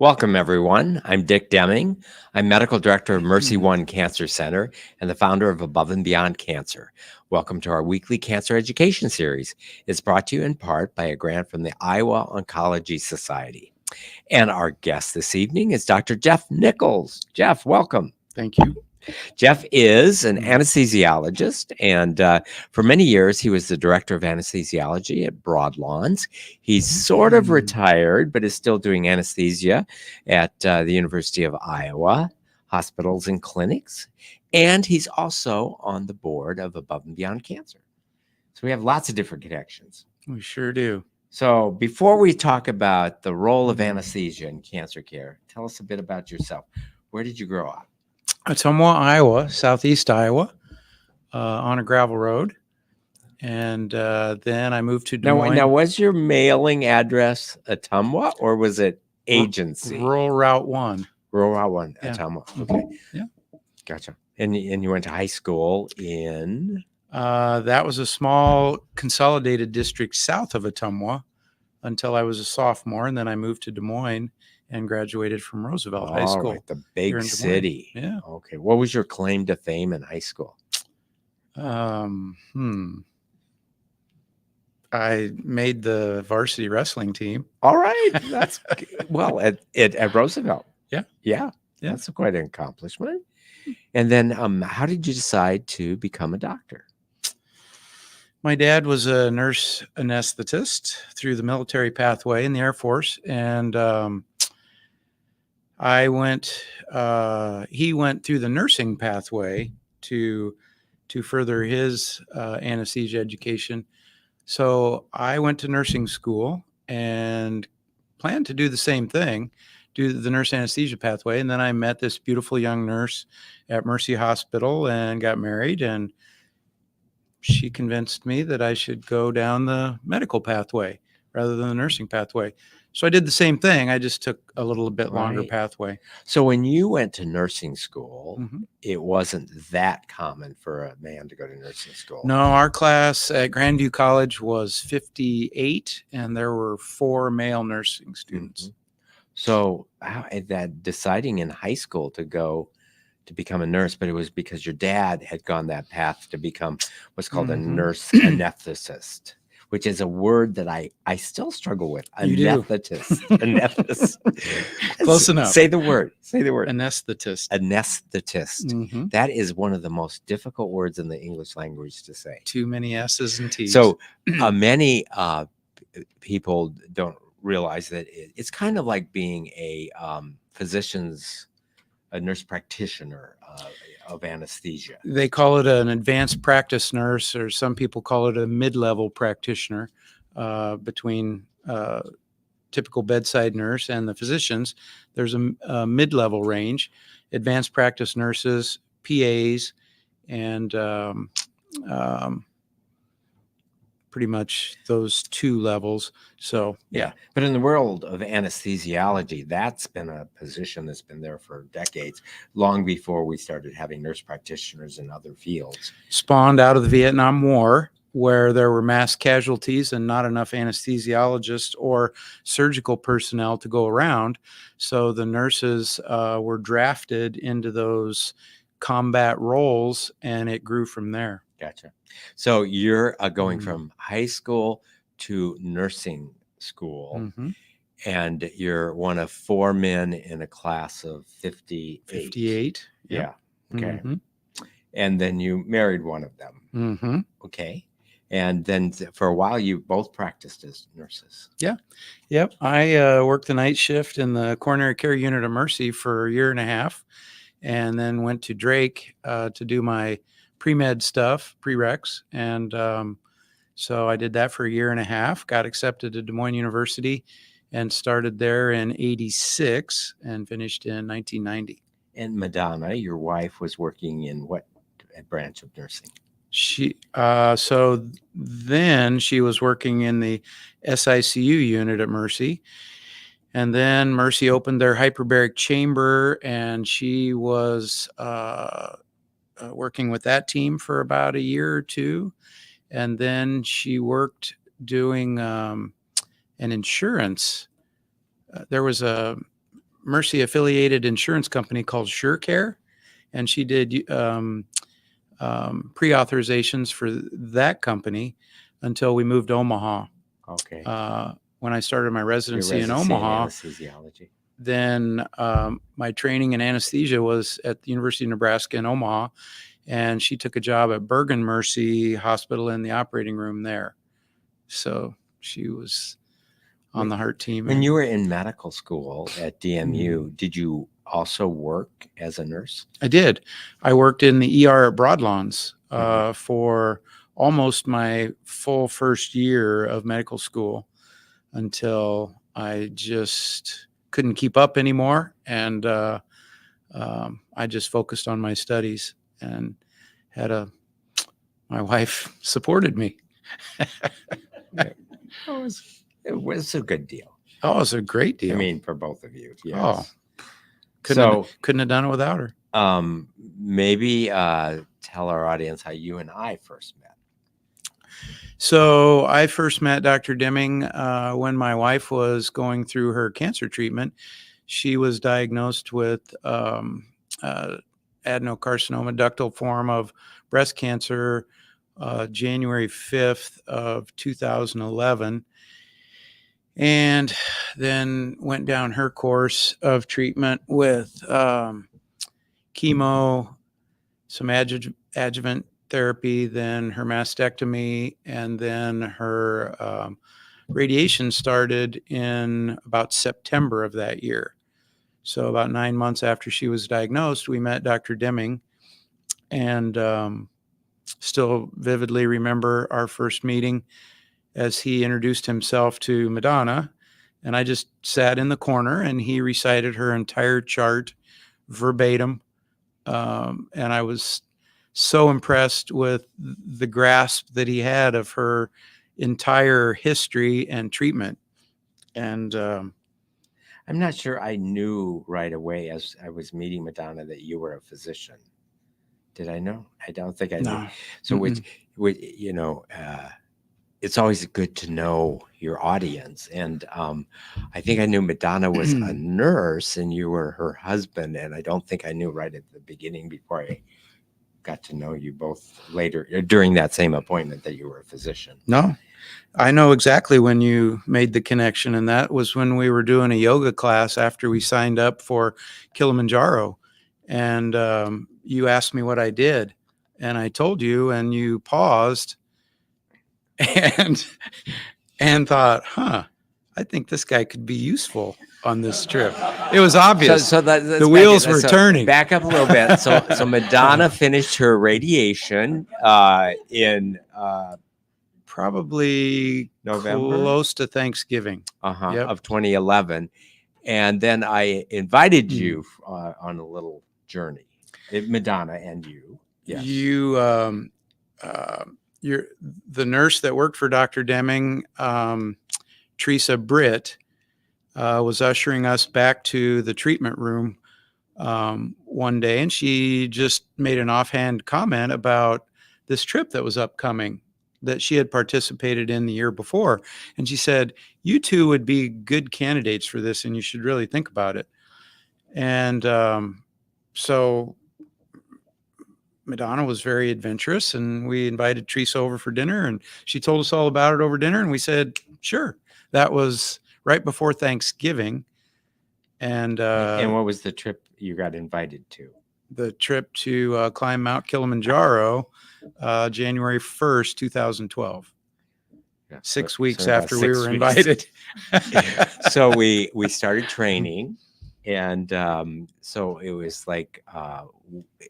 Welcome, everyone. I'm Dick Deming. I'm Medical Director of Mercy One Cancer Center and the founder of Above and Beyond Cancer. Welcome to our weekly cancer education series. It's brought to you in part by a grant from the Iowa Oncology Society. And our guest this evening is Dr. Jeff Nichols. Jeff, welcome. Thank you. Jeff is an anesthesiologist, and for many years, he was the director of anesthesiology at Broadlawns. He's sort of retired, but is still doing anesthesia at the University of Iowa, hospitals and clinics. And he's also on the board of Above and Beyond Cancer. So we have lots of different connections. We sure do. So before we talk about the role of anesthesia in cancer care, tell us a bit about yourself. Where did you grow up? Ottumwa, Iowa, southeast Iowa, on a gravel road. And then I moved to Des Moines. Now, was your mailing address Ottumwa or was it agency? Rural Route 1. Rural Route 1, Yeah. Ottumwa. Okay. Yeah. Gotcha. And you went to high school in? That was a small consolidated district south of Ottumwa until I was a sophomore. And then I moved to Des Moines and graduated from Roosevelt High School. Right, the here big in Des Moines. city. Yeah. Okay. What was your claim to fame in high school? I made the varsity wrestling team. All right. That's well at Roosevelt. Yeah. Yeah. Yeah. That's quite an accomplishment. And then how did you decide to become a doctor? My dad was a nurse anesthetist through the military pathway in the Air Force. And he went through the nursing pathway to further his anesthesia education. So I went to nursing school and planned to do the same thing, do the nurse anesthesia pathway. And then I met this beautiful young nurse at Mercy Hospital and got married. And she convinced me that I should go down the medical pathway rather than the nursing pathway. So I did the same thing. I just took a little bit longer Right. pathway. So when you went to nursing school, Mhm. it wasn't that common for a man to go to nursing school. No, our class at Grandview College was 58, and there were 4 male nursing students. So how that deciding in high school to go to become a nurse, but it was because your dad had gone that path to become what's called a nurse anesthetist, which is a word that I still struggle with. You do. Anesthetist. Anesthetist. Close enough. Say the word. Say the word. Anesthetist. Anesthetist. Mhm. That is one of the most difficult words in the English language to say. Too many S's and T's. So many people don't realize that it's kind of like being a nurse practitioner of anesthesia. They call it an advanced practice nurse, or some people call it a mid-level practitioner between typical bedside nurse and the physicians. There's a mid-level range, advanced practice nurses, PAs, and pretty much those 2 levels. So, yeah. But in the world of anesthesiology, that's been a position that's been there for decades, long before we started having nurse practitioners in other fields. Spawned out of the Vietnam War, where there were mass casualties and not enough anesthesiologists or surgical personnel to go around. So the nurses were drafted into those combat roles, and it grew from there. Gotcha. So you're going from high school to nursing school, and you're one of 4 men in a class of 58. 58. Yeah. Okay. Mhm. And then you married one of them. Mhm. Okay. And then for a while, you both practiced as nurses. Yep. I worked the night shift in the coronary care unit of Mercy for a year and a half, and then went to Drake to do my pre-med stuff, prereqs. And so I did that for a year and a half, got accepted to Des Moines University, and started there in 86 and finished in 1990. And Madonna, your wife, was working in what branch of nursing? So then she was working in the SICU unit at Mercy. And then Mercy opened their hyperbaric chamber, and she was working with that team for about a year or 2. And then she worked doing an insurance. There was a Mercy affiliated insurance company called SureCare, and she did pre-authorizations for that company until we moved to Omaha. Okay. When I started my Your residency in residency in Omaha, anesthesiology. then my training in anesthesia was at the University of Nebraska in Omaha, and she took a job at Bergen Mercy Hospital in the operating room there. So she was on the heart team. When you were in medical school at DMU, did you also work as a nurse? I did. I worked in the ER at Broadlawns for almost my full first year of medical school until I just couldn't keep up anymore. And I just focused on my studies and my wife supported me. It was a good deal. Oh, it was a great deal. I mean, for both of you. Yes. Oh, couldn't have done it without her. Maybe tell our audience how you and I first met. So I first met Dr. Deming when my wife was going through her cancer treatment. She was diagnosed with adenocarcinoma, ductal form of breast cancer, January 5th of 2011. And then went down her course of treatment with chemo, some adjuvant therapy, then her mastectomy, and then her radiation started in about September of that year. So about 9 months after she was diagnosed, we met Dr. Deming, and still vividly remember our first meeting as he introduced himself to Madonna, and I just sat in the corner and he recited her entire chart verbatim. And I was so impressed with the grasp that he had of her entire history and treatment. And I'm not sure I knew right away as I was meeting Madonna that you were a physician. Did I know? I don't think I knew. So it's always good to know your audience. And I think I knew Madonna was a nurse and you were her husband. And I don't think I knew right at the beginning before I got to know you both later during that same appointment that you were a physician. No, I know exactly when you made the connection. And that was when we were doing a yoga class after we signed up for Kilimanjaro. And you asked me what I did. And I told you, and you paused and thought, I think this guy could be useful on this trip. It was obvious. So the wheels were turning. Back up a little bit. So Madonna finished her radiation in probably November, close to Thanksgiving of 2011. And then I invited you on a little journey, Madonna and you. Yes. You're the nurse that worked for Dr. Deming, Teresa Britt, was ushering us back to the treatment room one day, and she just made an offhand comment about this trip that was upcoming that she had participated in the year before. And she said, you two would be good candidates for this, and you should really think about it. And so Madonna was very adventurous, and we invited Teresa over for dinner, and she told us all about it over dinner, and we said, sure. That was right before Thanksgiving. And what was the trip you got invited to? The trip to climb Mount Kilimanjaro, January 1st, 2012. Yeah, 6 weeks after we were invited. So we started training, and so it was like,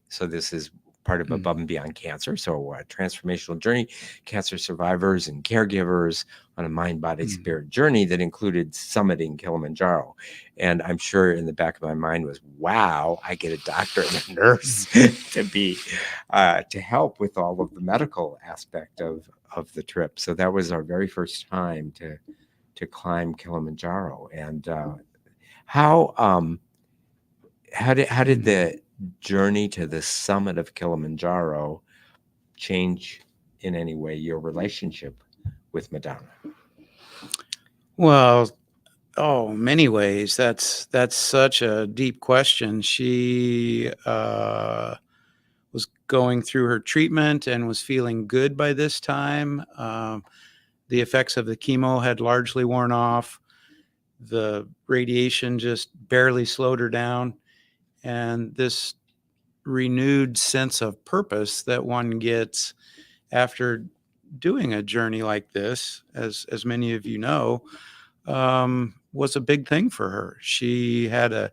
so this is part of Above and Beyond Cancer. So a transformational journey, cancer survivors and caregivers on a mind, body, spirit journey that included summiting Kilimanjaro. And I'm sure in the back of my mind was, wow, I get a doctor and a nurse to help with all of the medical aspect of the trip. So that was our very first time to climb Kilimanjaro. And how did the journey to the summit of Kilimanjaro change in any way your relationship with Madonna? Well, Oh, many ways. That's such a deep question. She was going through her treatment and was feeling good by this time. The effects of the chemo had largely worn off. The radiation just barely slowed her down. And this renewed sense of purpose that one gets after doing a journey like this, as many of you know, was a big thing for her. She had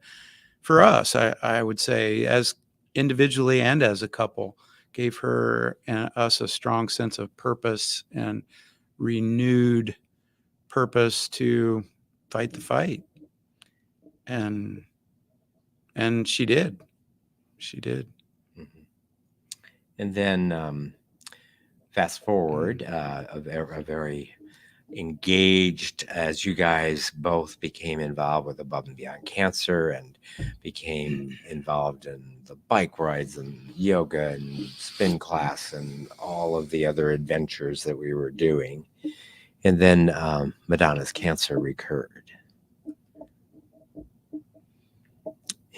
for us, I would say, as individually and as a couple, gave her and us a strong sense of purpose and renewed purpose to fight the fight. And she did. She did. Mm-hmm. And then fast forward, a very engaged, as you guys both became involved with Above and Beyond Cancer and became involved in the bike rides and yoga and spin class and all of the other adventures that we were doing. And then Madonna's cancer recurred.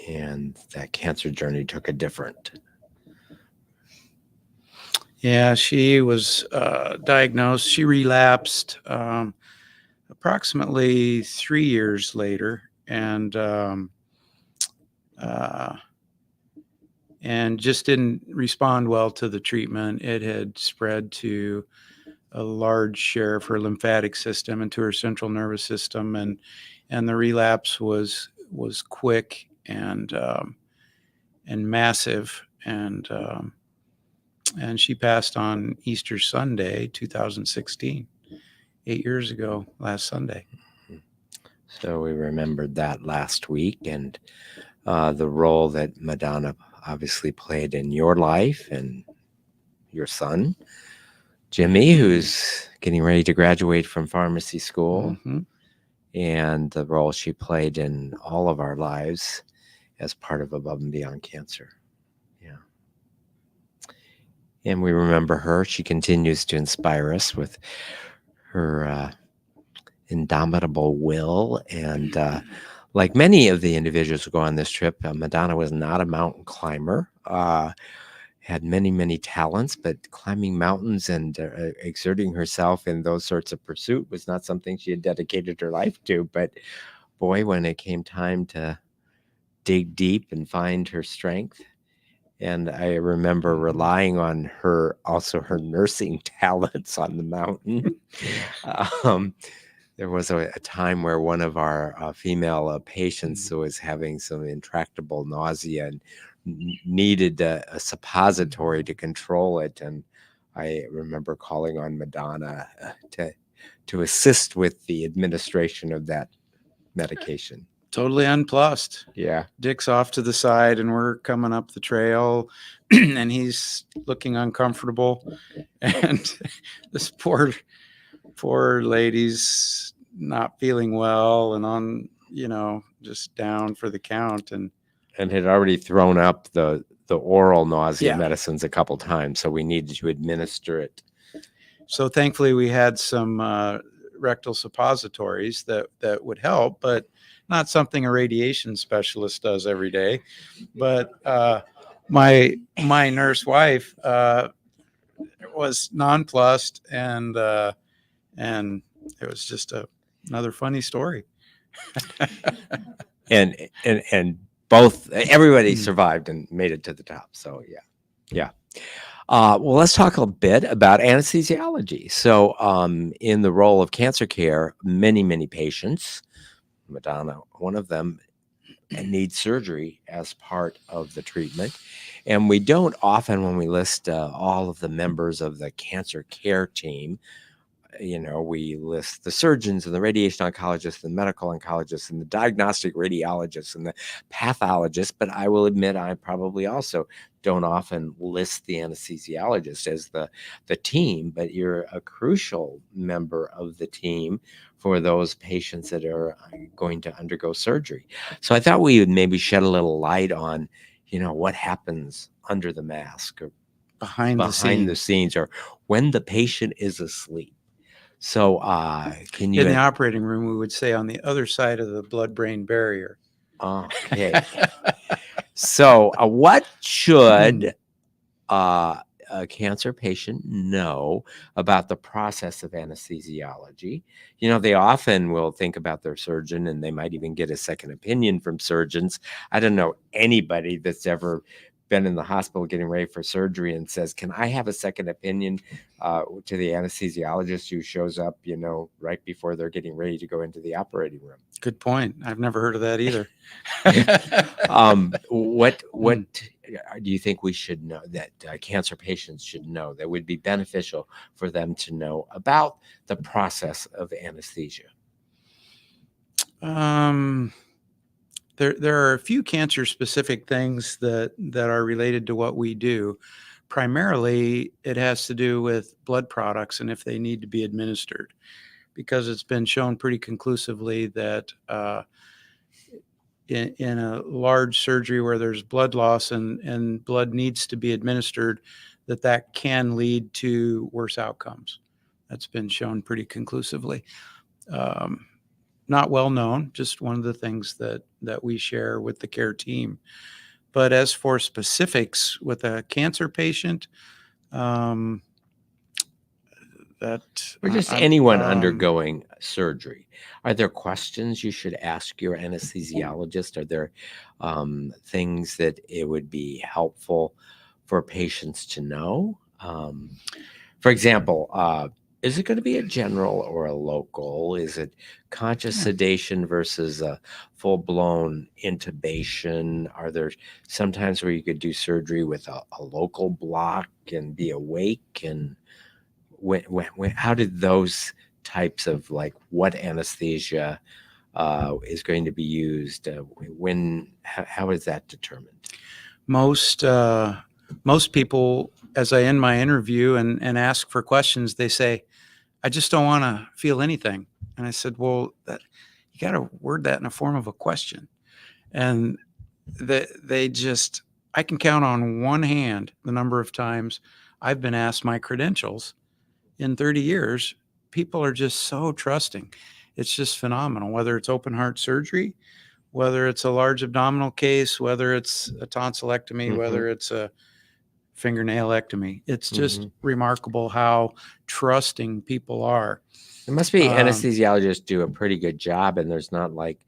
And that cancer journey took a different. Yeah, she was diagnosed. She relapsed approximately 3 years later, and just didn't respond well to the treatment. It had spread to a large share of her lymphatic system and to her central nervous system, and the relapse was quick and massive, and she passed on Easter Sunday, 2016, 8 years ago, last Sunday. So we remembered that last week, and the role that Madonna obviously played in your life and your son, Jimmy, who's getting ready to graduate from pharmacy school, Mm-hmm. and the role she played in all of our lives as part of Above and Beyond Cancer. Yeah. And we remember her. She continues to inspire us with her indomitable will. And like many of the individuals who go on this trip, Madonna was not a mountain climber. Had many, many talents, but climbing mountains and exerting herself in those sorts of pursuit was not something she had dedicated her life to. But boy, when it came time to dig deep and find her strength, and I remember relying on her, also her nursing talents on the mountain. There was a time where one of our female patients was having some intractable nausea and needed a suppository to control it. And I remember calling on Madonna to assist with the administration of that medication. Totally unplussed. Yeah. Dick's off to the side, and we're coming up the trail, and he's looking uncomfortable. And this poor lady's not feeling well and on, just down for the count. And had already thrown up the oral nausea Yeah. medicines a couple times, so we needed to administer it. So thankfully we had some rectal suppositories that would help, but not something a radiation specialist does every day. But my nurse wife was nonplussed, and it was just another funny story. and both everybody survived and made it to the top. So yeah. Well, let's talk a bit about anesthesiology. So, in the role of cancer care, many patients, Madonna, one of them, need surgery as part of the treatment. And we don't often, when we list all of the members of the cancer care team, we list the surgeons and the radiation oncologists, the medical oncologists, and the diagnostic radiologists and the pathologists. But I will admit, I probably also don't often list the anesthesiologist as the team, but you're a crucial member of the team for those patients that are going to undergo surgery. So I thought we would maybe shed a little light on, what happens under the mask or behind the scenes, or when the patient is asleep. So, can you? In the operating room, we would say on the other side of the blood-brain barrier. Okay. So, what should a cancer patient know about the process of anesthesiology? You know, they often will think about their surgeon and they might even get a second opinion from surgeons. I don't know anybody that's ever been in the hospital getting ready for surgery and says, "Can I have a second opinion?" To the anesthesiologist who shows up, you know, right before they're getting ready to go into the operating room. Good point. I've never heard of that either. What Hmm. do you think we should know that cancer patients should know that would be beneficial for them to know about the process of anesthesia? There are a few cancer specific things that are related to what we do. Primarily, it has to do with blood products and if they need to be administered, because it's been shown pretty conclusively that in a large surgery where there's blood loss and blood needs to be administered, that can lead to worse outcomes. That's been shown pretty conclusively. Um, Not well known, just one of the things that we share with the care team. But as for specifics with a cancer patient, um, that Or just I'm anyone undergoing surgery, are there questions you should ask your anesthesiologist? Are there things that it would be helpful for patients to know? For example, is it going to be a general or a local? Is it conscious yeah. sedation versus a full blown intubation? Are there sometimes where you could do surgery with a local block and be awake? And how did those types of like what anesthesia is going to be used? How is that determined? most most people, as I end my interview and ask for questions, they say, "I just don't want to feel anything." And I said, "Well, you got to word that in a form of a question." And they just, I can count on one hand the number of times I've been asked my credentials in 30 years. People are just so trusting. It's just phenomenal, whether it's open heart surgery, whether it's a large abdominal case, whether it's a tonsillectomy, Hmm. whether it's a fingernailectomy. It's just Hmm. remarkable how trusting people are. It must be Um, anesthesiologists do a pretty good job, and there's not like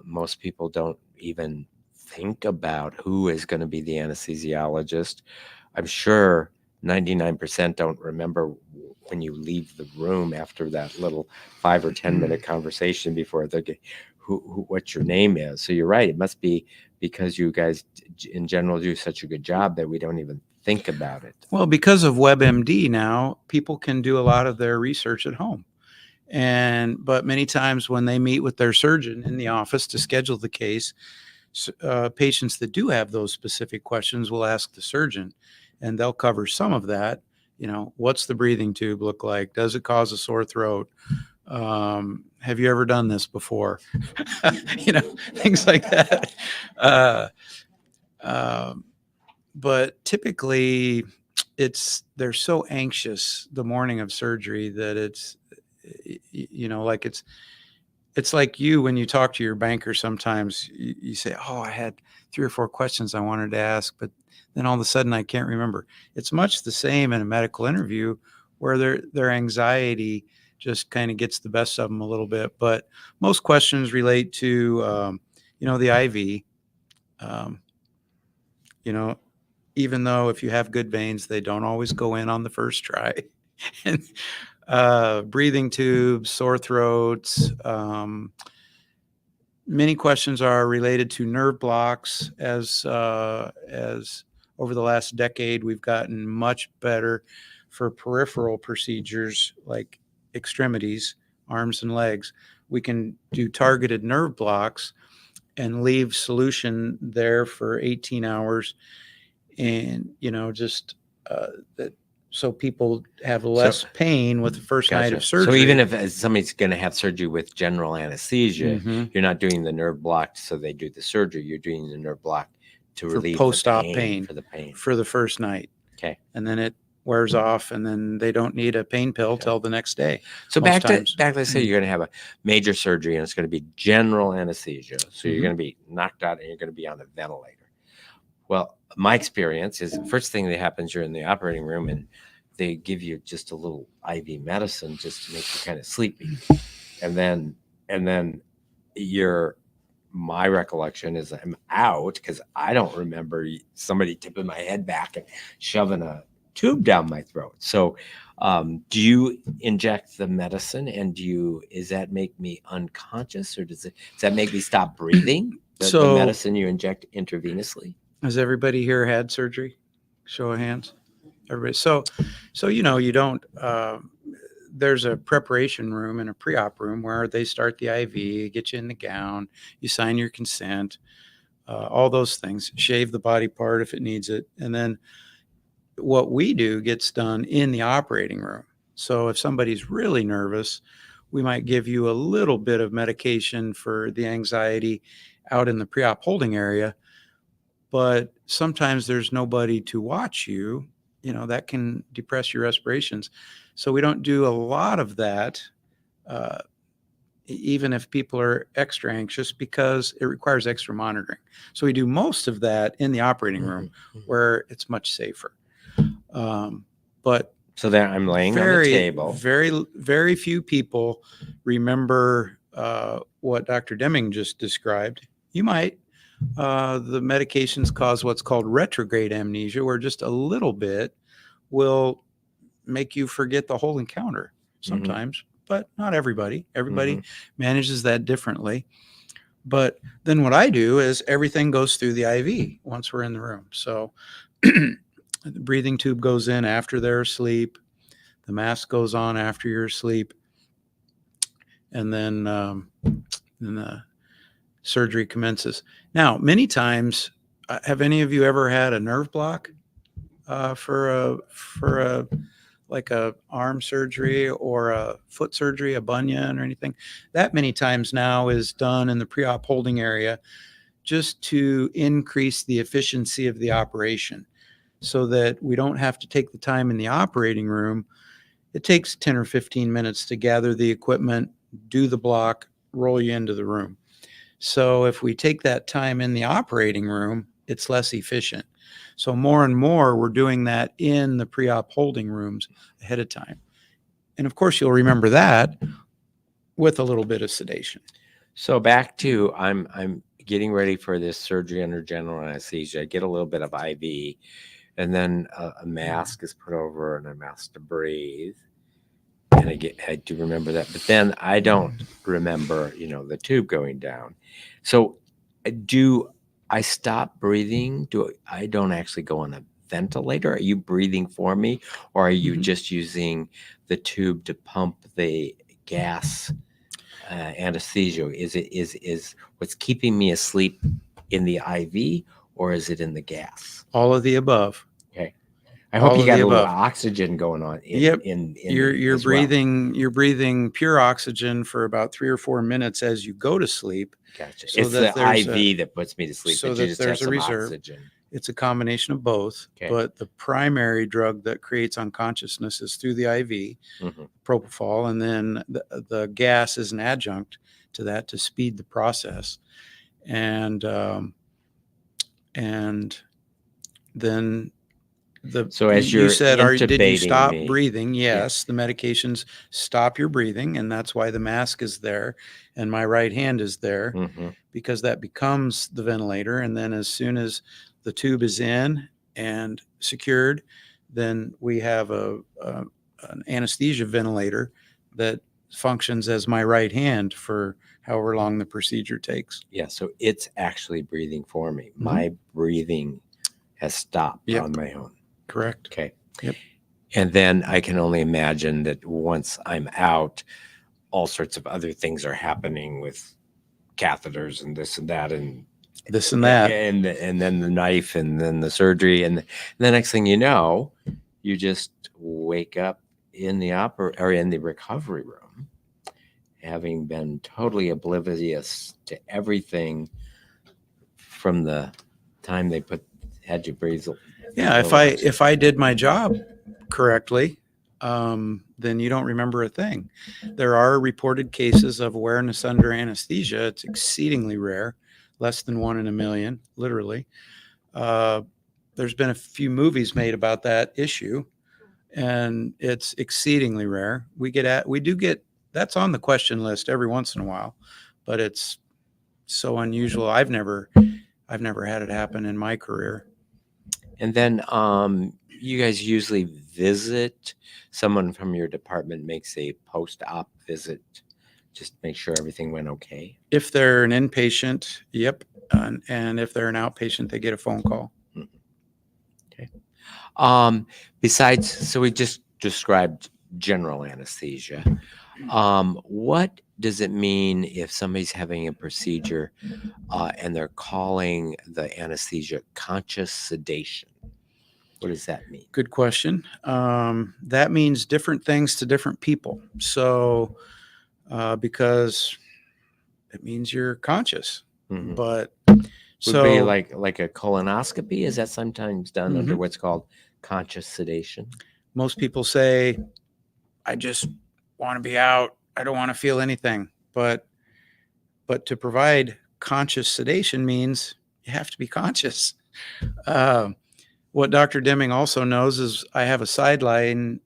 most people don't even think about who is going to be the anesthesiologist. I'm sure 99% don't remember when you leave the room after that little 5 or 10 minute conversation before they get what your name is. So you're right. It must be because you guys in general do such a good job that we don't even think about it. well, because of WebMD now, people can do a lot of their research at home. But many times when they meet with their surgeon in the office to schedule the case, patients that do have those specific questions will ask the surgeon, and they'll cover some of that. You know, what's the breathing tube look like? Does it cause a sore throat? Have you ever done this before? You know, things like that. Uh, um, but typically, they're so anxious the morning of surgery that you know, like it's like you when you talk to your banker. Sometimes you say, "Oh, I had 3 or 4 questions I wanted to ask, but then all of a sudden I can't remember." It's much the same in a medical interview, where their anxiety just kind of gets the best of them a little bit. But most questions relate to, you know, the IV. Um, you know, even though if you have good veins, they don't always go in on the first try. And breathing tubes, sore throats. Many questions are related to nerve blocks. As over the last decade, we've gotten much better for peripheral procedures like extremities, arms and legs. We can do targeted nerve blocks and leave solution there for 18 hours, and you know, just that, so people have So less pain with the first night of gotcha. So surgery. even if somebody's going to have surgery with general anesthesia, Mm-hmm. you're not doing the nerve block so they do the surgery. You're doing the nerve block to For relieve the post-op pain pain for the pain. for the first night, Okay. and then wears off, and then they don't need a pain pill till the next day. So most times. let's say you're going to have a major surgery and it's going to be general anesthesia. So you're Mhm. going to be knocked out and you're going to be on a ventilator. Well, my experience is the first thing that happens, you're in the operating room and they give you just a little IV medicine just to make you kind of sleepy. And then my recollection is I'm out because I don't remember somebody tipping my head back and shoving a tube down my throat. So do you inject the medicine and does that make me unconscious, or does that make me stop breathing? The medicine you inject intravenously? Has everybody here had surgery? Show of hands. Everybody. So you don't, there's a preparation room and a pre-op room where they start the IV, get you in the gown, you sign your consent, all those things, shave the body part if it needs it. And then what we do gets done in the operating room. So if somebody's really nervous, we might give you a little bit of medication for the anxiety out in the pre-op holding area. But sometimes there's nobody to watch you, that can depress your respirations. So we don't do a lot of that, even if people are extra anxious, because it requires extra monitoring. So we do most of that in the operating room where it's much safer. But so there I'm laying on the table. Very, very few people remember what Dr. Deming just described. You might. The medications cause what's called retrograde amnesia, where just a little bit will make you forget the whole encounter sometimes, but not everybody. Everybody manages that differently. But then what I do is everything goes through the IV once we're in the room. So the breathing tube goes in after they're asleep. The mask goes on after you're asleep. And then the surgery commences. Now, many times, have any of you ever had a nerve block for a like a arm surgery or a foot surgery, a bunion or anything? That many times now is done in the pre-op holding area just to increase the efficiency of the operation so that we don't have to take the time in the operating room. It takes 10 or 15 minutes to gather the equipment, do the block, roll you into the room. So if we take that time in the operating room, it's less efficient. So more and more, we're doing that in the pre-op holding rooms ahead of time. And of course, you'll remember that with a little bit of sedation. So back to, I'm getting ready for this surgery under general anesthesia. I get a little bit of IV, and then a mask is put over and I'm asked to breathe. And I do remember that, but then I don't remember, the tube going down. So do I stop breathing? I don't actually go on a ventilator? Are you breathing for me, or are you just using the tube to pump the gas anesthesia? Is what's keeping me asleep in the IV, or is it in the gas? All of the above. Okay. I hope you got a little oxygen going on. You're breathing. You're breathing pure oxygen for about 3 or 4 minutes as you go to sleep. Gotcha. So it's the IV that puts me to sleep. So that there's a reserve. Oxygen. It's a combination of both. Okay. But the primary drug that creates unconsciousness is through the IV, propofol, and then the gas is an adjunct to that to speed the process, and then. So as you said, did you stop breathing? Yes, the medications stop your breathing, and that's why the mask is there, and my right hand is there, because that becomes the ventilator. And then as soon as the tube is in and secured, then we have an anesthesia ventilator that functions as my right hand for however long the procedure takes. Yeah, so it's actually breathing for me. My breathing has stopped on my own. Correct. Okay. Yep. And then I can only imagine that once I'm out, all sorts of other things are happening with catheters and this and that and this and that, and then the knife and then the surgery, and the next thing you know, you just wake up in the in the recovery room, having been totally oblivious to everything from the time they had you breathe. Yeah, if I did my job correctly, then you don't remember a thing. There are reported cases of awareness under anesthesia. It's exceedingly rare, less than 1 in a million, literally. There's been a few movies made about that issue, and it's exceedingly rare. We do get that's on the question list every once in a while, but it's so unusual. I've never had it happen in my career. And then you guys usually visit, someone from your department makes a post-op visit, just make sure everything went okay. If they're an inpatient, yep, and if they're an outpatient, they get a phone call. Okay. Besides, so we just described general anesthesia. What does it mean if somebody's having a procedure and they're calling the anesthesia conscious sedation? What does that mean? Good question. That means different things to different people. So, because it means you're conscious, Mhm. but Would be like a colonoscopy? Is that sometimes done under Mhm. what's called conscious sedation? most people say, I just want to be out. I don't want to feel anything. But to provide conscious sedation means you have to be conscious. What Dr. Deming also knows is I have a sideline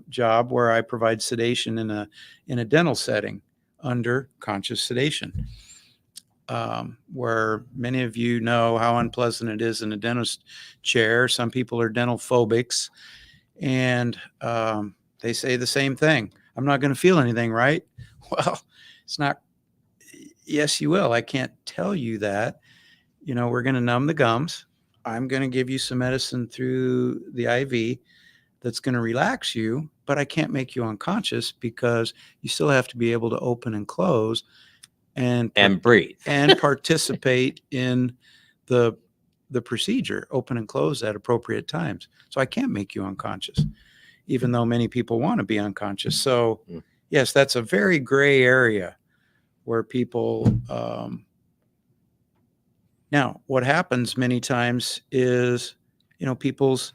job where I provide sedation in a dental setting under conscious sedation, where many of you know how unpleasant it is in a dentist chair. Some people are dental phobics, and they say the same thing. I'm not going to feel anything, right? Well, it's not. Yes, you will. I can't tell you that. We're going to numb the gums. I'm going to give you some medicine through the IV that's going to relax you, but I can't make you unconscious because you still have to be able to open and close and breathe and participate in the procedure, open and close at appropriate times. So I can't make you unconscious, even though many people want to be unconscious. So yes, that's a very gray area where people now, what happens many times is, people's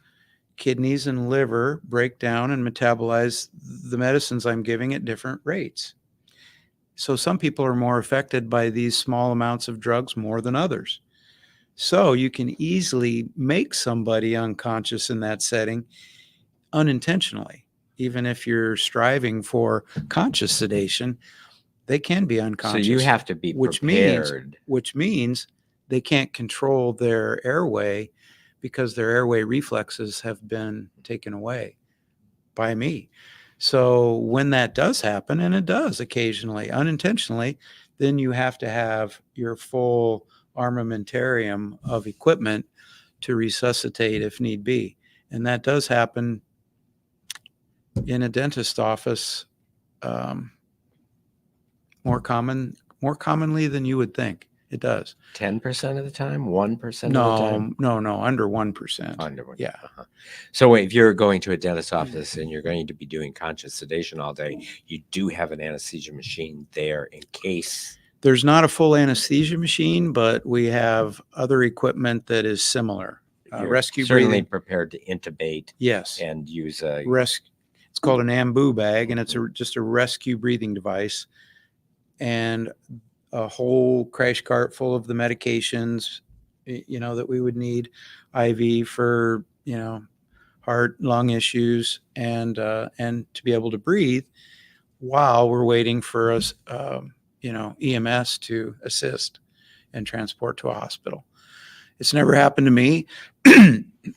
kidneys and liver break down and metabolize the medicines I'm giving at different rates. So some people are more affected by these small amounts of drugs more than others. So you can easily make somebody unconscious in that setting unintentionally. Even if you're striving for conscious sedation, they can be unconscious. So you have to be prepared. Which means they can't control their airway because their airway reflexes have been taken away by me. So when that does happen, and it does occasionally, unintentionally, then you have to have your full armamentarium of equipment to resuscitate if need be. And that does happen in a dentist office more commonly than you would think. It does. 10% of the time? 1% of the time? No, under 1%. Under 1%. Yeah. Uh-huh. So if you're going to a dentist office and you're going to be doing conscious sedation all day, you do have an anesthesia machine there in case. There's not a full anesthesia machine, but we have other equipment that is similar. Rescue certainly breathing. Prepared to intubate. Yes. And use a It's called an ambu bag, and it's just a rescue breathing device, and a whole crash cart full of the medications, that we would need, IV for, heart, lung issues, and to be able to breathe while we're waiting for us, EMS to assist and transport to a hospital. It's never happened to me,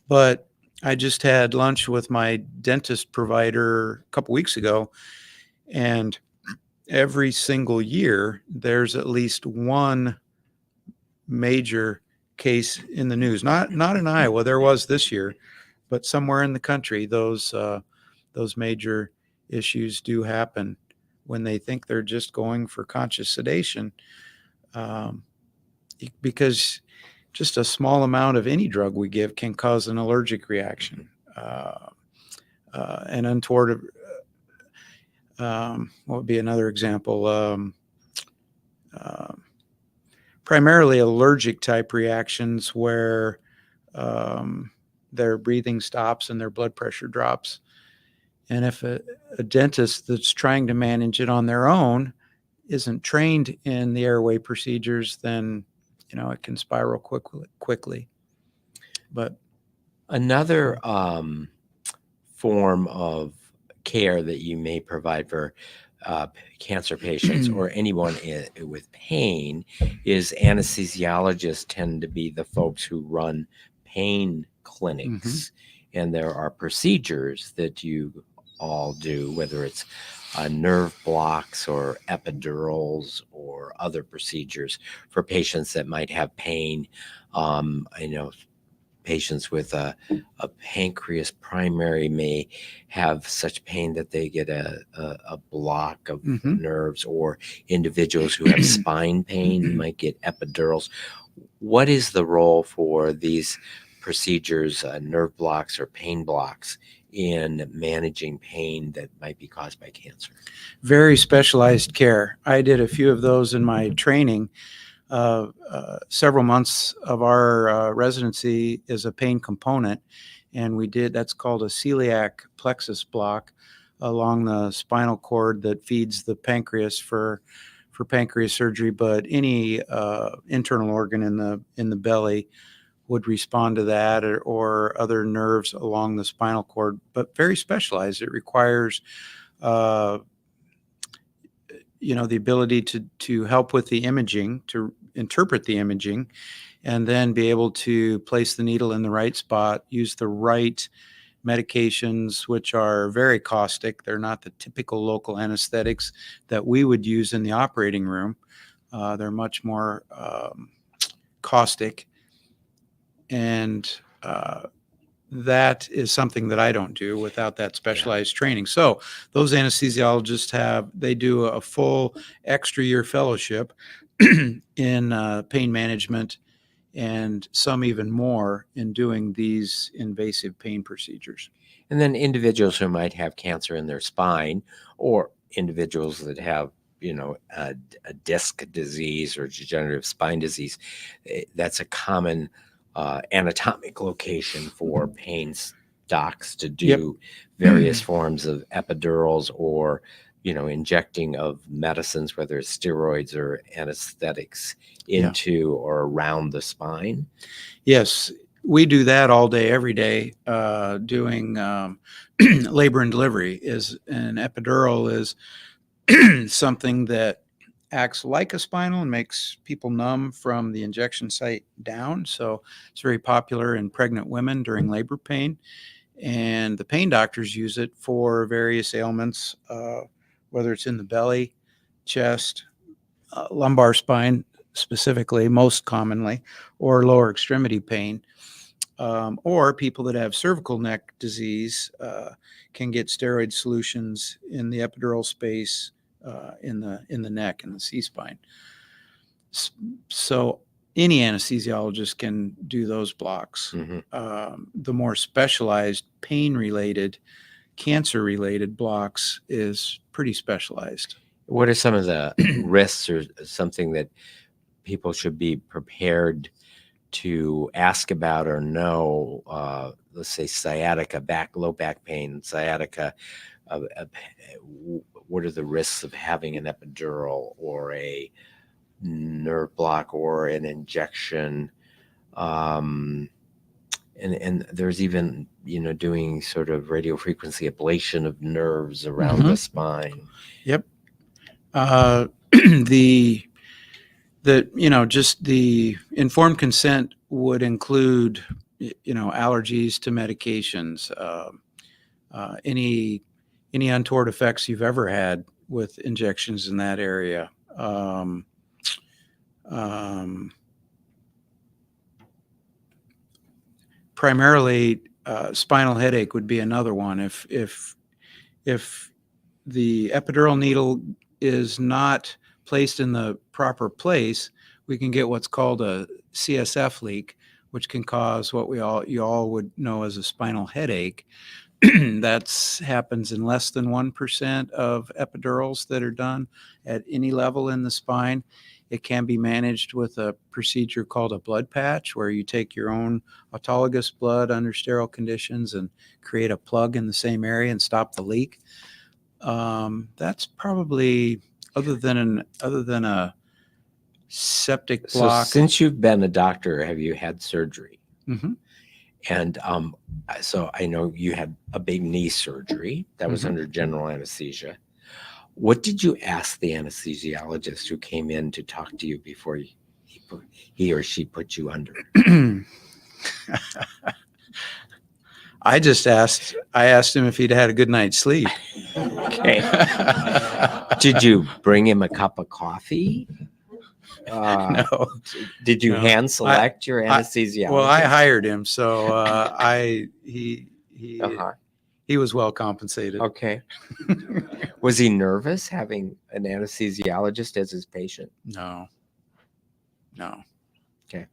but I just had lunch with my dentist provider a couple weeks ago, and every single year there's at least one major case in the news. Not in Iowa, there was this year, but somewhere in the country, those major issues do happen when they think they're just going for conscious sedation, because just a small amount of any drug we give can cause an allergic reaction, an untoward. What would be another example? Primarily allergic type reactions where their breathing stops and their blood pressure drops. And if a dentist that's trying to manage it on their own isn't trained in the airway procedures, then it can spiral quickly. But Another form of care that you may provide for cancer patients or anyone with pain is anesthesiologists tend to be the folks who run pain clinics. And there are procedures that you all do, whether it's nerve blocks or epidurals or other procedures for patients that might have pain. I know patients with a pancreas primary may have such pain that they get a block of nerves, or individuals who have spine pain might get epidurals. What is the role for these procedures, nerve blocks or pain blocks, in managing pain that might be caused by cancer? Very specialized care. I did a few of those in my training. Several months of our residency is a pain component, and that's called a celiac plexus block along the spinal cord that feeds the pancreas for pancreas surgery. But any internal organ in the belly would respond to that, or other nerves along the spinal cord, but very specialized. It requires the ability to help with the imaging, to interpret the imaging, and then be able to place the needle in the right spot, use the right medications, which are very caustic. They're not the typical local anesthetics that we would use in the operating room. They're much more caustic, and that is something that I don't do without that specialized training. So those anesthesiologists they do a full extra year fellowship in pain management, and some even more in doing these invasive pain procedures. And then individuals who might have cancer in their spine, or individuals that have a disc disease or degenerative spine disease, that's a common anatomic location for pain docs to do various forms of epidurals, or injecting of medicines, whether it's steroids or anesthetics, into or around the spine. Yes, we do that all day, every day, doing labor and delivery. An epidural is something that acts like a spinal and makes people numb from the injection site down. So it's very popular in pregnant women during labor pain. And the pain doctors use it for various ailments, whether it's in the belly, chest, lumbar spine specifically, most commonly, or lower extremity pain. Or people that have cervical neck disease can get steroid solutions in the epidural space, in the neck, in the C-spine. So any anesthesiologist can do those blocks. The more specialized pain-related, cancer-related blocks is pretty specialized. What are some of the risks, or something that people should be prepared to ask about or know? Let's say sciatica, low back pain, sciatica. What are the risks of having an epidural or a nerve block or an injection? And there's even doing sort of radio frequency ablation of nerves around the spine. Yep. Just the informed consent would include allergies to medications, any untoward effects you've ever had with injections in that area. Primarily, spinal headache would be another one. If the epidural needle is not placed in the proper place, we can get what's called a CSF leak, which can cause what you all would know as a spinal headache. That happens in less than 1% of epidurals that are done at any level in the spine. It can be managed with a procedure called a blood patch, where you take your own autologous blood under sterile conditions and create a plug in the same area and stop the leak. That's probably, other than a septic So block. since you've been a doctor, have you had surgery? Mm-hmm. And so I know you had a big knee surgery that was under general anesthesia. What did you ask the anesthesiologist who came in to talk to you before he or she put you under? I asked him if he'd had a good night's sleep. Okay. Did you bring him a cup of coffee? No. Did you No. hand select your anesthesiologist? Well, I hired him, so he was well compensated. Okay. Was he nervous having an anesthesiologist as his patient? No. Okay.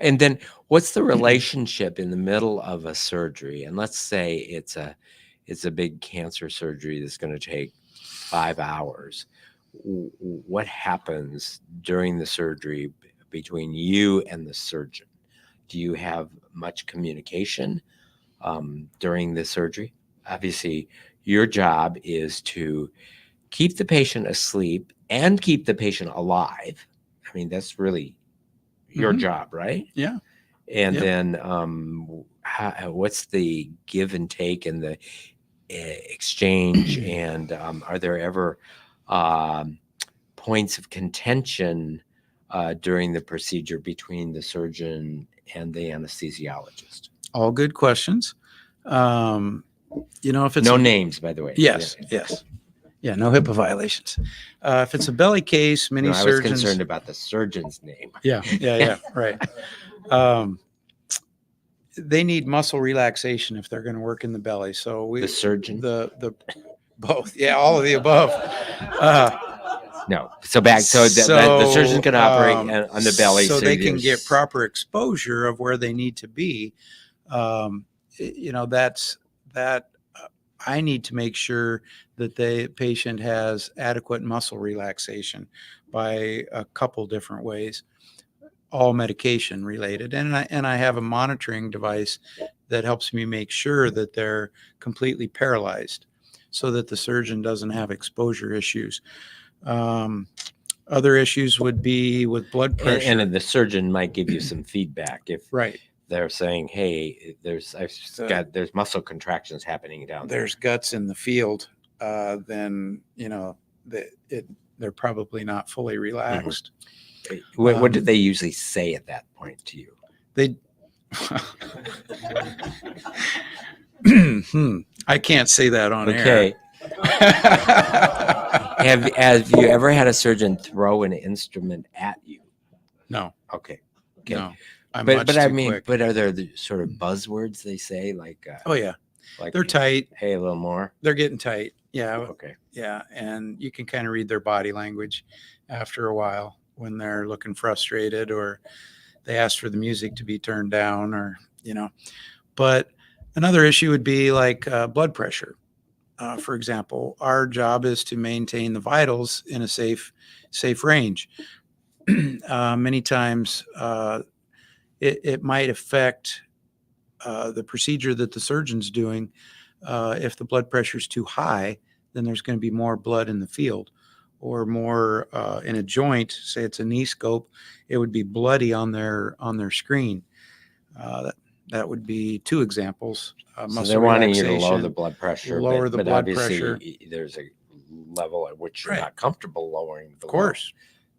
And then what's the relationship in the middle of a surgery? And let's say it's a big cancer surgery that's going to take 5 hours. What happens during the surgery between you and the surgeon? Do you have much communication during the surgery? Obviously, your job is to keep the patient asleep and keep the patient alive. I mean, that's really your job, right? Yeah. And then what's the give and take and the exchange? And are there ever points of contention during the procedure between the surgeon and the anesthesiologist? All good questions. If it's no names, by the way. Yes. Yeah, no HIPAA violations. If it's a belly case, many I was surgeons. concerned about the surgeon's name. Yeah, right. They need muscle relaxation if they're going to work in the belly. So The surgeon? the both. Yeah, all of the above. No. So the surgeon can operate on the belly. So they can get proper exposure of where they need to be. I need to make sure that the patient has adequate muscle relaxation by a couple different ways, all medication related. And I have a monitoring device that helps me make sure that they're completely paralyzed so that the surgeon doesn't have exposure issues. Other issues would be with blood pressure. And the surgeon might give you some feedback if they're saying, hey, there's muscle contractions happening down there. There's guts in the field, then, they're probably not fully relaxed. What do they usually say at that point to you? I can't say that on air. Okay. Have you ever had a surgeon throw an instrument at you? No. Okay. No. But are there the sort of buzzwords they say like? Oh yeah. Like they're tight. Hey, a little more. They're getting tight. Yeah. Okay. Yeah, and you can kind of read their body language after a while when they're looking frustrated or they ask for the music to be turned down or But another issue would be like blood pressure. For example, our job is to maintain the vitals in a safe range. Many times it might affect the procedure that the surgeon's doing. If the blood pressure is too high, then there's going to be more blood in the field or more in a joint. Say it's a knee scope, it would be bloody on their screen. That would be two examples. So they're wanting you to lower the blood pressure. Lower the blood pressure. There's a level at which you're not comfortable lowering the Of course.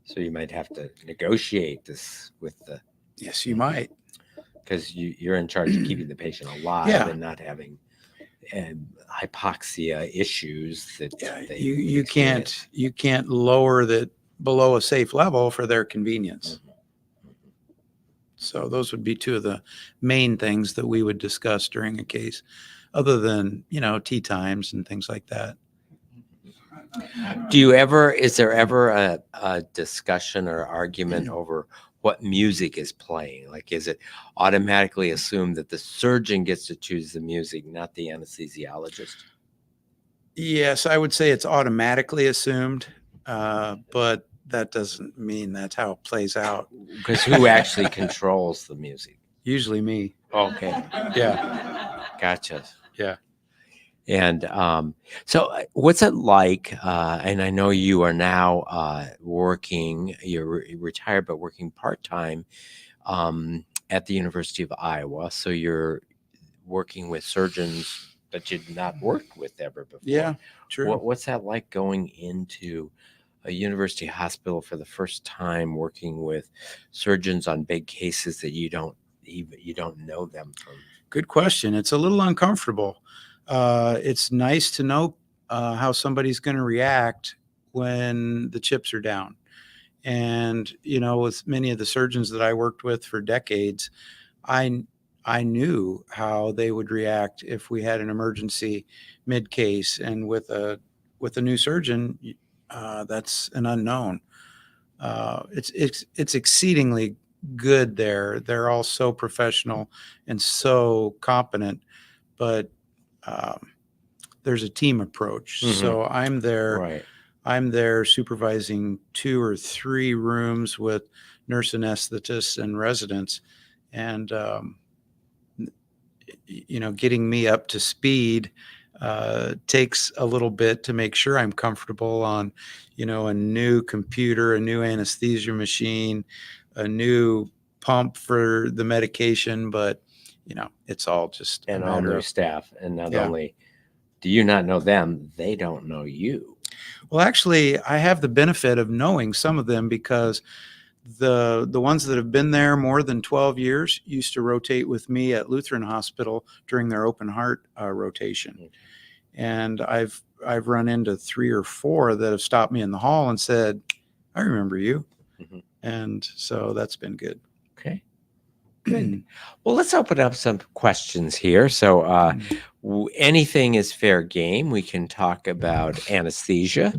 So you might have to negotiate this with the... Yes, you might. Because you're in charge of keeping the patient alive and not having hypoxia issues that you can't lower that below a safe level for their convenience. So those would be two of the main things that we would discuss during a case, other than tea times and things like that. Is there ever a discussion or argument over what music is playing? Like, is it automatically assumed that the surgeon gets to choose the music, not the anesthesiologist? Yes, I would say it's automatically assumed, but that doesn't mean that's how it plays out. Because who actually controls the music? Usually me. Okay, Yeah. gotcha. Yeah. And so, what's it like? And I know you are now working. You're retired, but working part time at the University of Iowa. So you're working with surgeons that you'd not worked with ever before. Yeah. True. What's that like going into a university hospital for the first time, working with surgeons on big cases that you don't know them from? Good question. It's a little uncomfortable. It's nice to know how somebody's going to react when the chips are down. And, with many of the surgeons that I worked with for decades, I I knew how they would react if we had an emergency mid case, and with a new surgeon, that's an unknown. It's exceedingly good there. They're all so professional and so competent, but um, there's a team approach. Mhm. So I'm there. Right. I'm there supervising 2 or 3 rooms with nurse anesthetists and residents, and getting me up to speed takes a little bit to make sure I'm comfortable on, a new computer, a new anesthesia machine, a new pump for the medication. But, it's all just And a all matter new of, staff. And not yeah. only do you not know them, they don't know you. Well, actually, I have the benefit of knowing some of them because the ones that have been there more than 12 years used to rotate with me at Lutheran Hospital during their open heart rotation. Okay. And I've run into 3 or 4 that have stopped me in the hall and said, "I remember you." Mhm. And so that's been good. Okay. Good. Well, let's open up some questions here. So, anything is fair game. We can talk about anesthesia,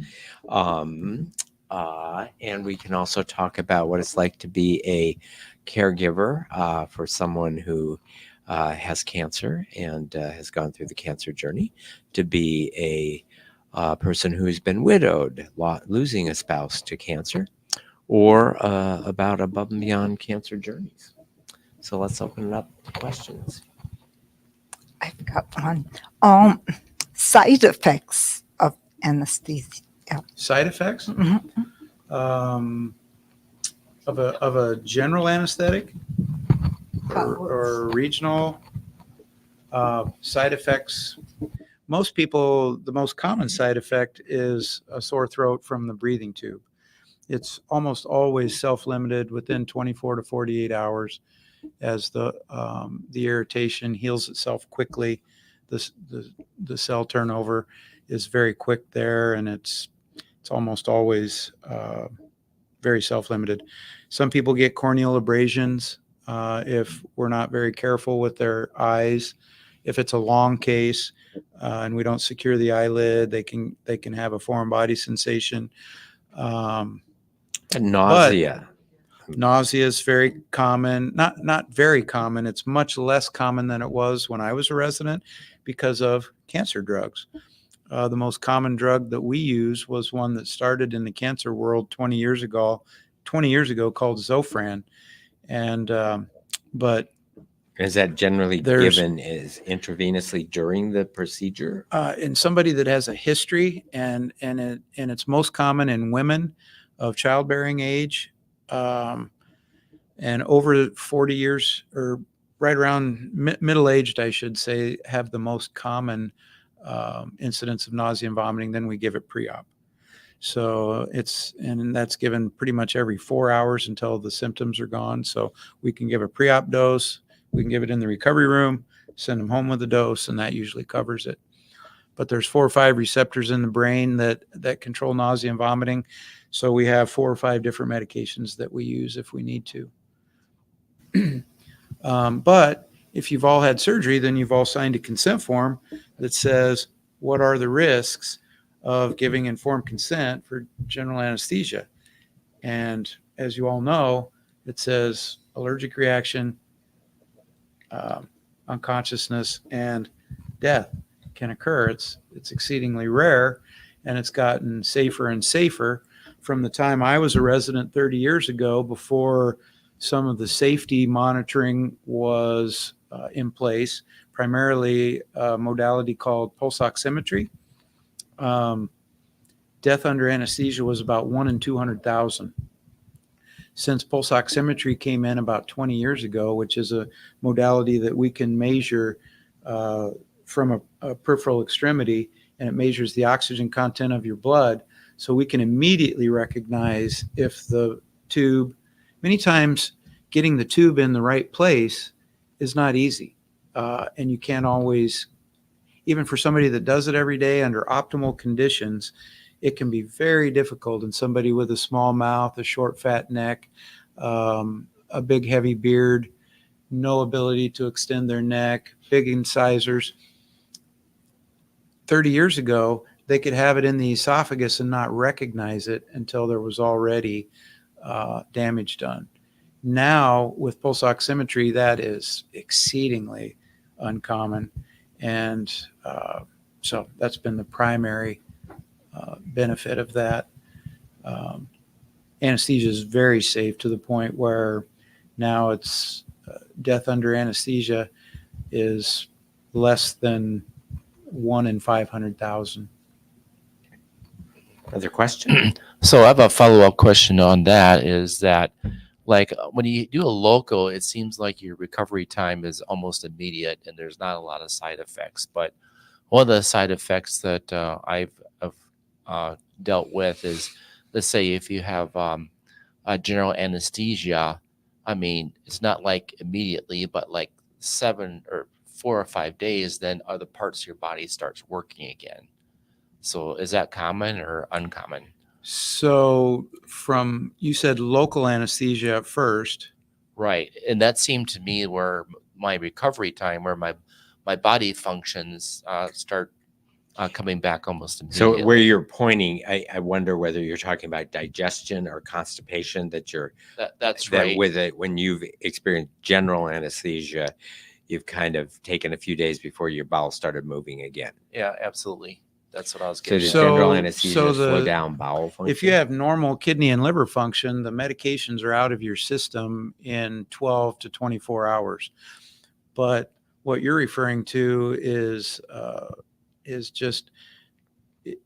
um, and we can also talk about what it's like to be a caregiver for someone who has cancer and has gone through the cancer journey, to be a person who's been widowed, losing a spouse to cancer, or about above and beyond cancer journeys. So let's open it up to questions. I've got one. Side effects of anesthesia. Side effects Mhm. of a general anesthetic or regional side effects. Most people, the most common side effect is a sore throat from the breathing tube. It's almost always self-limited within 24 to 48 hours, as the irritation heals itself quickly. The cell turnover is very quick there, and it's almost always very self-limited. Some people get corneal abrasions if we're not very careful with their eyes. If it's a long case and we don't secure the eyelid, they can have a foreign body sensation. And nausea. Nausea is very common. Not very common. It's much less common than it was when I was a resident because of cancer drugs. The most common drug that we use was one that started in the cancer world 20 years ago called Zofran. And but Is that generally there's given is intravenously during the procedure? in somebody that has a history, and it's most common in women of childbearing age, and over 40 years, or right around middle aged, I should say, have the most common incidents of nausea and vomiting. Then we give it pre-op. So and that's given pretty much every 4 hours until the symptoms are gone. So we can give a pre-op dose, we can give it in the recovery room, send them home with a dose, and that usually covers it. But there's 4 or 5 receptors in the brain that control nausea and vomiting. So we have 4 or 5 different medications that we use if we need to. But if you've all had surgery, then you've all signed a consent form that says what are the risks of giving informed consent for general anesthesia. And as you all know, it says allergic reaction, unconsciousness, and death can occur. It's exceedingly rare, and it's gotten safer and safer from the time I was a resident 30 years ago, before some of the safety monitoring was in place, primarily a modality called pulse oximetry. Death under anesthesia was about 1 in 200,000. Since pulse oximetry came in about 20 years ago, which is a modality that we can measure from a peripheral extremity, and it measures the oxygen content of your blood, so we can immediately recognize if the tube, many times getting the tube in the right place is not easy. And you can't always, even for somebody that does it every day under optimal conditions, it can be very difficult in somebody with a small mouth, a short, fat neck, a big, heavy beard, no ability to extend their neck, big incisors. 30 years ago, they could have it in the esophagus and not recognize it until there was already damage done. Now, with pulse oximetry, that is exceedingly uncommon. And so that's been the primary benefit of that. Anesthesia is very safe to the point where now it's death under anesthesia is less than 1 in 500,000. Other question? So I have a follow-up question on that, is that like when you do a local, it seems like your recovery time is almost immediate and there's not a lot of side effects. But one of the side effects that I've dealt with is, let's say if you have a general anesthesia, I mean, it's not like immediately, but like 4 or 5 days, then other parts of your body starts working again. So is that common or uncommon? So you said local anesthesia at first. Right. And that seemed to me where my recovery time, where my body functions start coming back almost immediately. So where you're pointing, I wonder whether you're talking about digestion or constipation, that's right. With it, when you've experienced general anesthesia, you've kind of taken a few days before your bowels started moving again. Yeah, absolutely. That's what I was So getting does at. general anesthesia slow the- down bowel function? If you have normal kidney and liver function, the medications are out of your system in 12 to 24 hours. But what you're referring to is just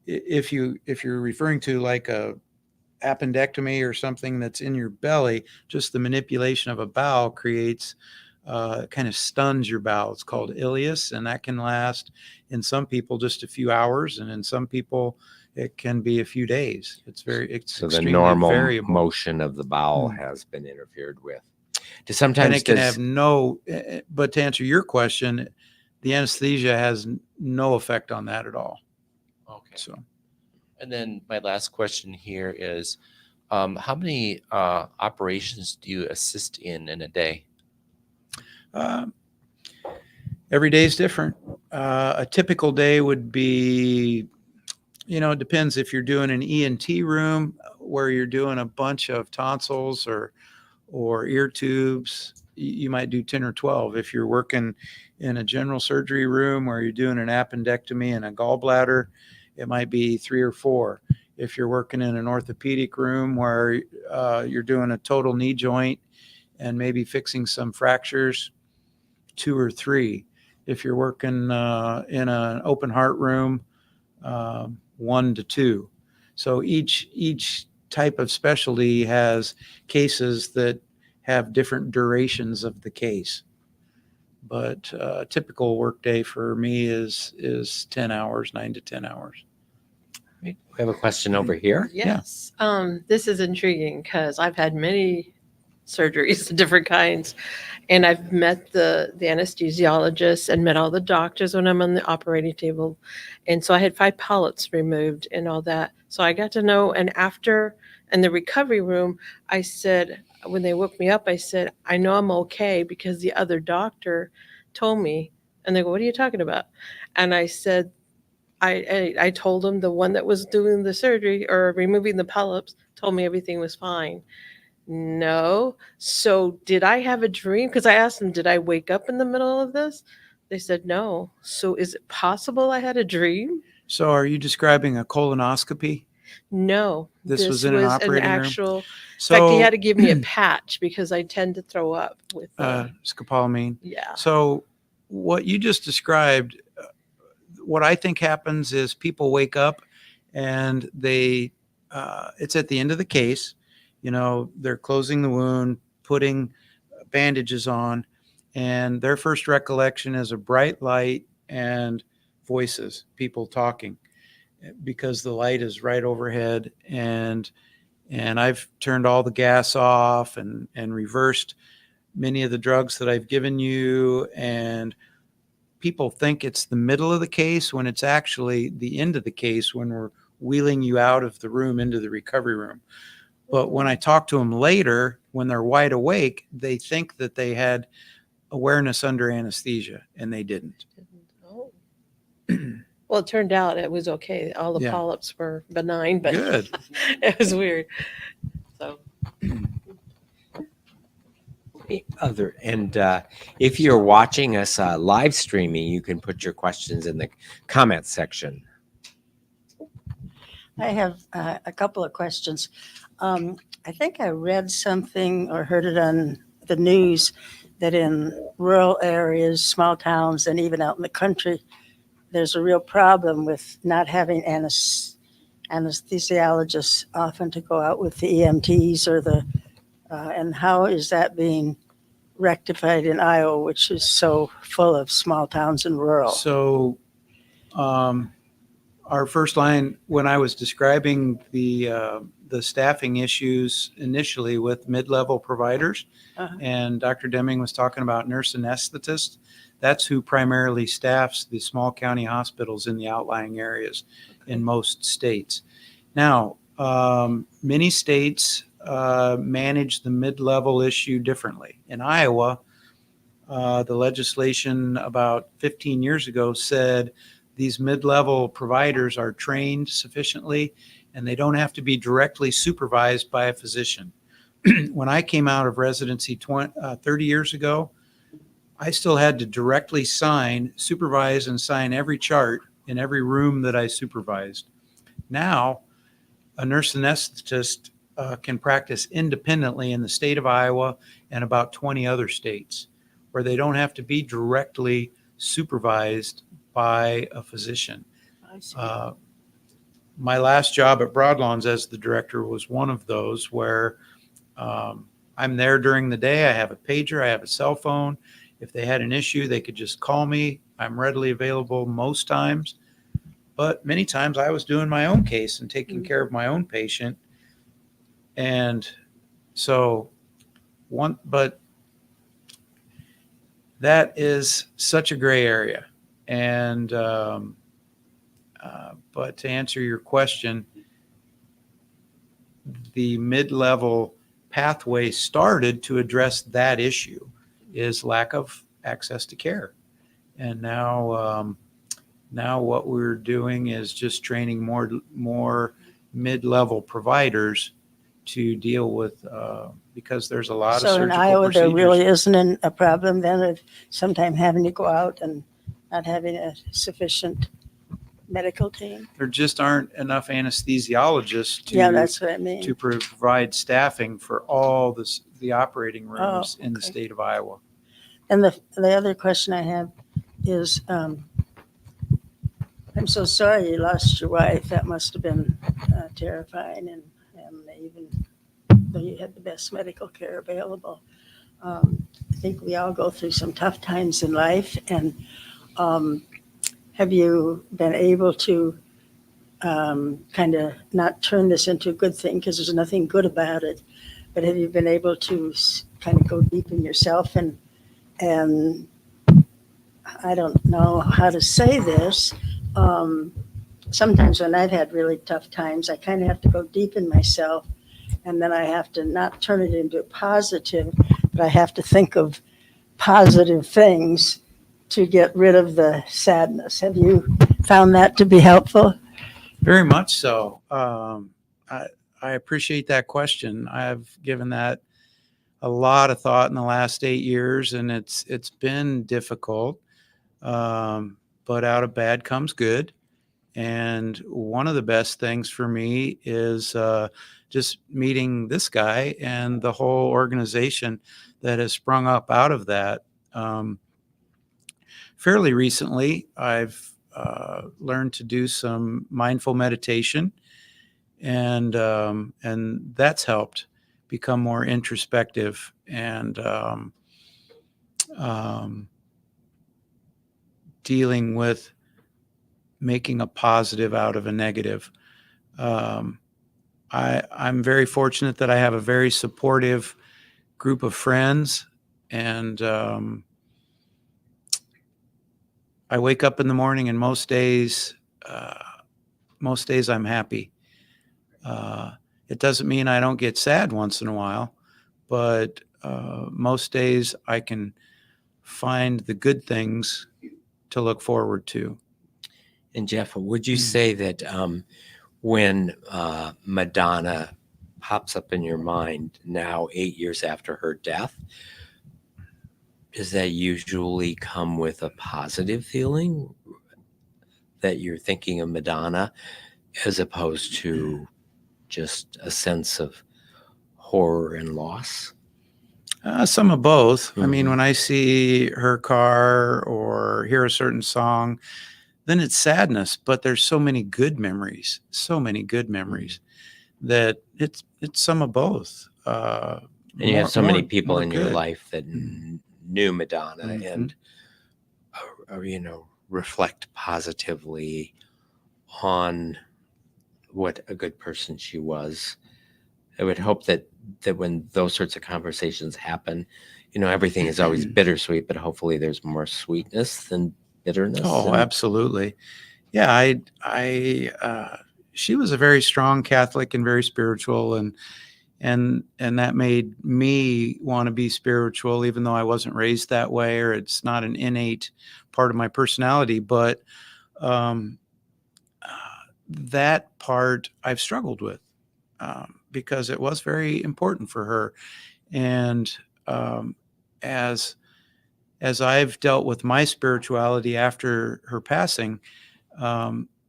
if you're referring to like a appendectomy or something that's in your belly, just the manipulation of a bowel creates kind of stuns your bowel. It's called ileus, and that can last in some people just a few hours, and in some people it can be a few days. It's so the extremely normal variable. motion of the bowel has been interfered with. And it can have but to answer your question, the anesthesia has no effect on that at all. Okay. So, And then my last question here is, how many operations do you assist in a day? every day is different. A typical day would be, it depends if you're doing an ENT room where you're doing a bunch of tonsils or ear tubes, you might do 10 or 12. If you're working in a general surgery room where you're doing an appendectomy and a gallbladder, it might be 3 or 4. If you're working in an orthopedic room where you're doing a total knee joint and maybe fixing some fractures, 2 or 3. If you're working in an open heart room, 1 to 2. So each type of specialty has cases that have different durations of the case. But a typical workday for me is 10 hours, 9 to 10 hours. We have a question over here. Yes. This is intriguing because I've had many surgeries of different kinds, and I've met the anesthesiologist and met all the doctors when I'm on the operating table. And so I had 5 polyps removed and all that. So I got to know, and after in the recovery room, I said, when they woke me up, I said, I know I'm okay because the other doctor told me. And they go, what are you talking about? And I said, I told him the one that was doing the surgery or removing the polyps told me everything was fine. No. So did I have a dream? Because I asked them, did I wake up in the middle of this? They said no. So is it possible I had a dream? So are you describing a colonoscopy? No, This was in an operating room? actual. In So, fact, he had to give me a patch because I tend to throw up with. scopolamine. Yeah. So what you just described, what I think happens is people wake up and they, it's at the end of the case, they're closing the wound, putting bandages on, and their first recollection is a bright light and voices, people talking, because the light is right overhead, and I've turned all the gas off and reversed many of the drugs that I've given you, and people think it's the middle of the case when it's actually the end of the case when we're wheeling you out of the room into the recovery room. But when I talk to them later, when they're wide awake, they think that they had awareness under anesthesia, and they didn't. Oh. Well, it turned out it was okay. All the Yeah. polyps were benign, but Good. it was weird. So If you're watching us live streaming, you can put your questions in the comments section. I have a couple of questions. I think I read something or heard it on the news that in rural areas, small towns, and even out in the country, there's a real problem with not having anesthesiologists often to go out with the EMTs or and how is that being rectified in Iowa, which is so full of small towns and rural? So our first line, when I was describing the staffing issues initially with mid-level providers, and Dr. Deming was talking about nurse anesthetists, that's who primarily staffs the small county hospitals in the outlying areas in most states. Now, many states manage the mid-level issue differently. In Iowa, the legislation about 15 years ago said these mid-level providers are trained sufficiently and they don't have to be directly supervised by a physician. When I came out of residency 30 years ago, I still had to directly supervise and sign every chart in every room that I supervised. Now, a nurse anesthetist can practice independently in the state of Iowa and about 20 other states where they don't have to be directly supervised by a physician. My last job at Broadlawns as the director was one of those where I'm there during the day. I have a pager, I have a cell phone. If they had an issue, they could just call me. I'm readily available most times. But many times I was doing my own case and taking care of my own patient. And so but that is such a gray area. And, but to answer your question, the mid-level pathway started to address that issue, is lack of access to care. And now what we're doing is just training more mid-level providers to deal with, because there's a lot of surgical procedures. So in Iowa, procedures. there really isn't a problem then of sometimes having to go out and not having a sufficient medical team? There just aren't enough anesthesiologists That's what I mean. to provide staffing for all the operating rooms in the okay. state of Iowa. And the other question I have is, I'm so sorry you lost your wife. That must have been terrifying, and even though you had the best medical care available. I think we all go through some tough times in life, and have you been able to kind of not turn this into a good thing, because there's nothing good about it, but have you been able to kind of go deep in yourself and I don't know how to say this. Sometimes when I've had really tough times, I kind of have to go deep in myself, and then I have to not turn it into a positive, but I have to think of positive things to get rid of the sadness. Have you found that to be helpful? Very much so. I appreciate that question. I've given that a lot of thought in the last 8 years, and it's been difficult. But out of bad comes good. And one of the best things for me is just meeting this guy and the whole organization that has sprung up out of that. Fairly recently, I've learned to do some mindful meditation, and that's helped become more introspective and dealing with making a positive out of a negative. I'm very fortunate that I have a very supportive group of friends, and I wake up in the morning, and most days I'm happy. It doesn't mean I don't get sad once in a while, but most days I can find the good things to look forward to. And Jeff, would you say that when Madonna pops up in your mind now, 8 years after her death, does that usually come with a positive feeling that you're thinking of Madonna, as opposed to just a sense of horror and loss? Some of both. I mean, Mhm. when I see her car or hear a certain song, then it's sadness, but there's so many good memories, that it's some of both. And you have so many people more in your good. life that knew Madonna Mhm. and reflect positively on what a good person she was. I would hope that when those sorts of conversations happen, everything is always bittersweet, but hopefully there's more sweetness than bitterness. Oh, And absolutely. Yeah, she was a very strong Catholic and very spiritual, and that made me want to be spiritual, even though I wasn't raised that way, or it's not an innate part of my personality. But um, that part I've struggled with, because it was very important for her. And as I've dealt with my spirituality after her passing,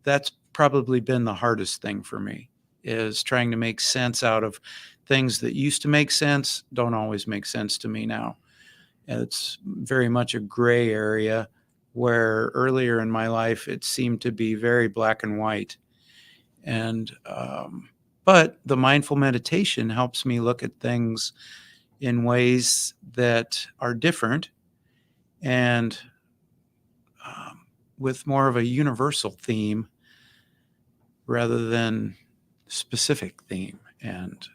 that's probably been the hardest thing for me, is trying to make sense out of things that used to make sense, don't always make sense to me now. And it's very much a gray area, where earlier in my life it seemed to be very black and white. And but the mindful meditation helps me look at things in ways that are different, and with more of a universal theme rather than specific theme. And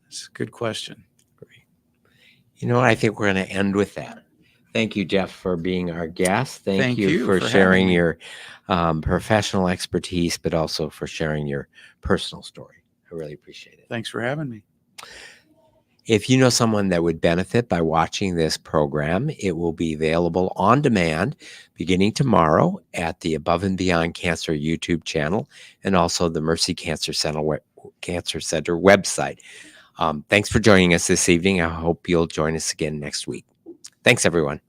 it's a good question. I think we're going to end with that. Thank you, Jeff, for being our guest. Thank you you for for sharing having me. your professional expertise, but also for sharing your personal story. I really appreciate it. Thanks for having me. If you know someone that would benefit by watching this program, it will be available on demand beginning tomorrow at the Above and Beyond Cancer YouTube channel, and also the Mercy Cancer Center website. Thanks for joining us this evening. I hope you'll join us again next week. Thanks, everyone.